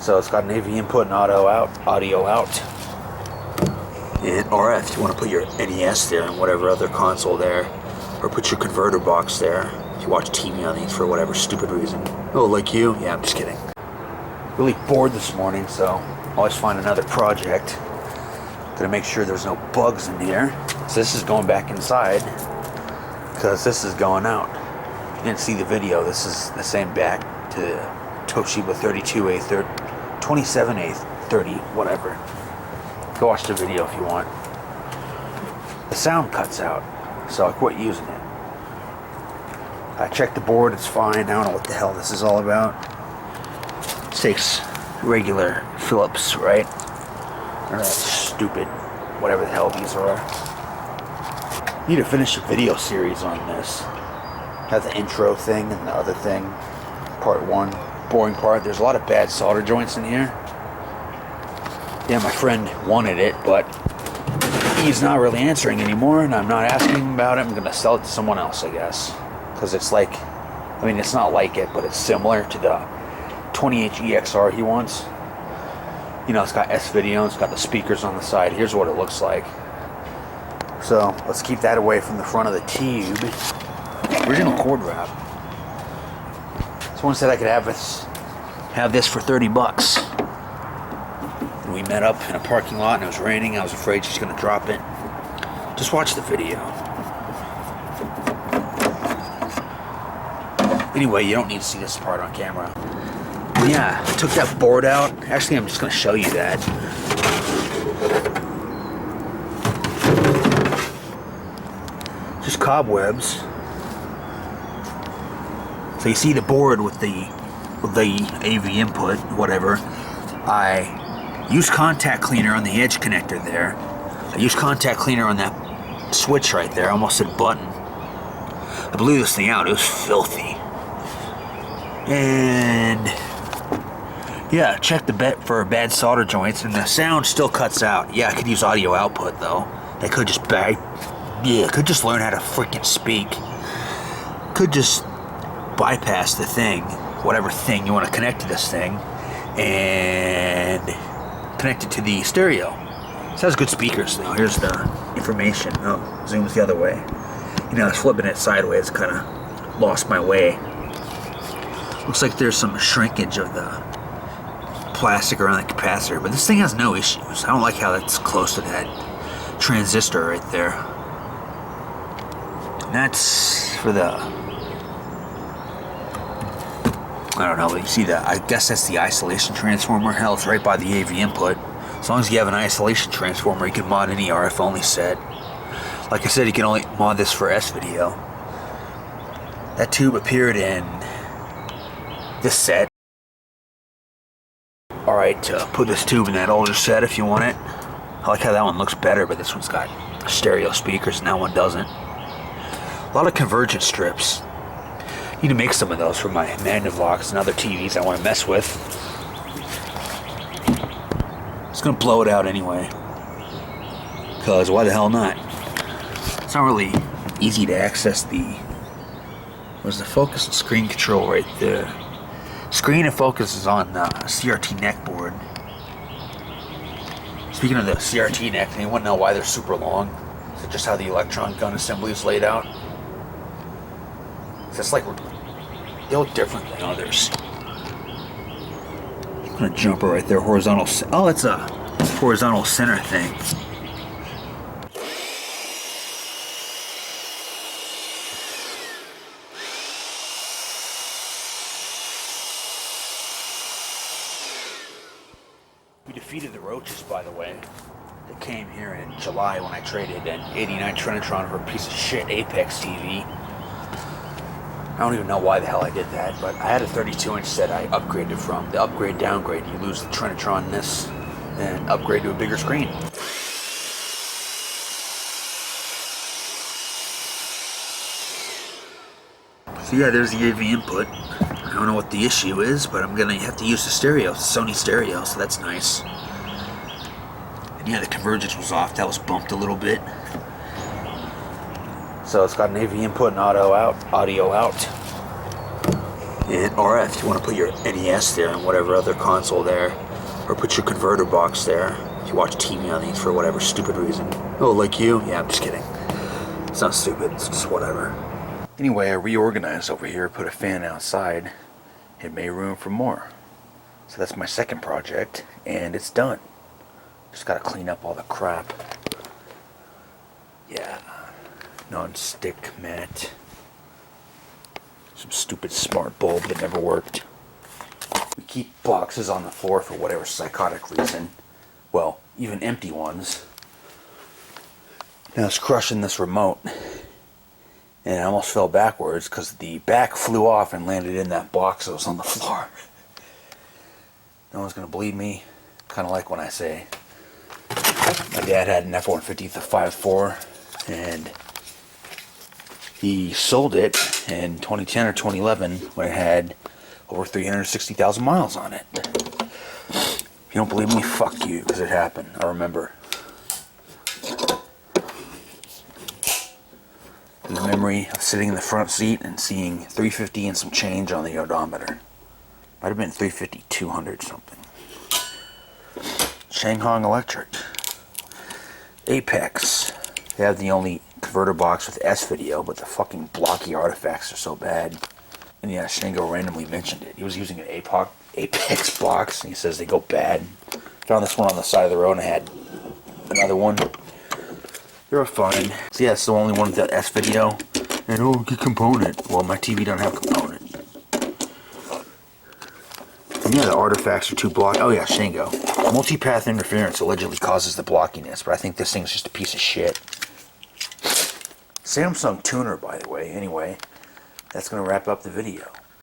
So it's got an AV input and audio out. And RF, you want to put your NES there and whatever other console there, or put your converter box there if you watch TV on these for whatever stupid reason. Oh, like you? Yeah, I'm just kidding. Really bored this morning, so always find another project. Gonna make sure there's no bugs in here. So this is going back inside because this is going out. If you didn't see the video, this is the same back to Toshiba 32A30, 27A30, whatever. Go watch the video if you want. The sound cuts out, so I quit using it. I checked the board, it's fine. I don't know what the hell this is all about. This takes regular Phillips, right? Or that stupid, whatever the hell these are. Need to finish a video series on this. Have the intro thing and the other thing. Part 1, boring part. There's a lot of bad solder joints in here. Yeah, my friend wanted it, but he's not really answering anymore, and I'm not asking about it. I'm gonna sell it to someone else, I guess. Because it's like, I mean, it's not like it, but it's similar to the 20H EXR he wants. You know, it's got S-video, it's got the speakers on the side. Here's what it looks like. So, let's keep that away from the front of the tube. Original cord wrap. Someone said I could have this for 30 bucks. And we met up in a parking lot and it was raining. I was afraid she's going to drop it. Just watch the video. Anyway, you don't need to see this part on camera. Yeah, I took that board out. Actually, I'm just going to show you that. Just cobwebs. So you see the board with the AV input, whatever. I used contact cleaner on the edge connector there. I used contact cleaner on that switch right there. I almost said button. I blew this thing out. It was filthy. And yeah, check the bet for bad solder joints, and the sound still cuts out. Yeah, I could use audio output though. I could just could just learn how to freaking speak. Could just bypass the thing, whatever thing you want to connect to this thing, and connect it to the stereo. This has good speakers though. Here's the information. Oh, zooms the other way. You know, I was flipping it sideways, kind of lost my way. Looks like there's some shrinkage of the plastic around the capacitor, but this thing has no issues. I don't like how that's close to that transistor right there. And that's for the, I don't know, you see that? I guess that's the isolation transformer. Hell, it's right by the AV input. As long as you have an isolation transformer, you can mod any RF only set. Like I said, you can only mod this for S-video. That tube appeared in this set. Alright, put this tube in that older set if you want it. I like how that one looks better, but this one's got stereo speakers and that one doesn't. A lot of convergent strips. Need to make some of those for my Magnavox and other TVs I want to mess with. Just gonna blow it out anyway. Because why the hell not? It's not really easy to access there's the focus and screen control right there. Screen and focus is on the C.R.T. neck board. Speaking of the C.R.T. neck, anyone know why they're super long? Is it just how the electron gun assembly is laid out? It's like they look different than others. I'm gonna jumper right there, horizontal. Oh, it's a horizontal center thing. We defeated the roaches, by the way. They came here in July when I traded an 89 Trinitron for a piece of shit Apex TV. I don't even know why the hell I did that, but I had a 32-inch set I upgraded from. The upgrade, downgrade, you lose the Trinitron-ness and upgrade to a bigger screen. So yeah, there's the AV input. I don't know what the issue is, but I'm gonna have to use the stereo, Sony stereo, so that's nice. And yeah, the convergence was off. That was bumped a little bit. So it's got an AV input and audio out. Hit RF. You want to put your NES there and whatever other console there, or put your converter box there. If you watch TV on these for whatever stupid reason. Oh, like you? Yeah, I'm just kidding. It's not stupid, it's just whatever. Anyway, I reorganized over here, put a fan outside. It made room for more. So that's my second project, and it's done. Just gotta clean up all the crap. Yeah, non-stick mat. Some stupid smart bulb that never worked. We keep boxes on the floor for whatever psychotic reason. Well, even empty ones. Now I was crushing this remote, and I almost fell backwards because the back flew off and landed in that box that was on the floor. No one's gonna believe me. Kind of like when I say my dad had an F-150 with a 5.4, and he sold it in 2010 or 2011 when it had over 360,000 miles on it. If you don't believe me, fuck you, because it happened. I remember. The memory of sitting in the front seat and seeing 350 and some change on the odometer. Might have been 350, 200 something. Shanghai Electric. Apex. They have the only converter box with S video, but the fucking blocky artifacts are so bad. And yeah, Shango randomly mentioned it. He was using an Apex box, and he says they go bad. Found this one on the side of the road, and I had another one. They were fine. So yeah, it's the only one with that S video. And oh, good component. Well, my TV don't have a component. And yeah, the artifacts are too blocky. Oh yeah, Shango. Multipath interference allegedly causes the blockiness, but I think this thing's just a piece of shit. Samsung tuner, by the way. Anyway, that's going to wrap up the video.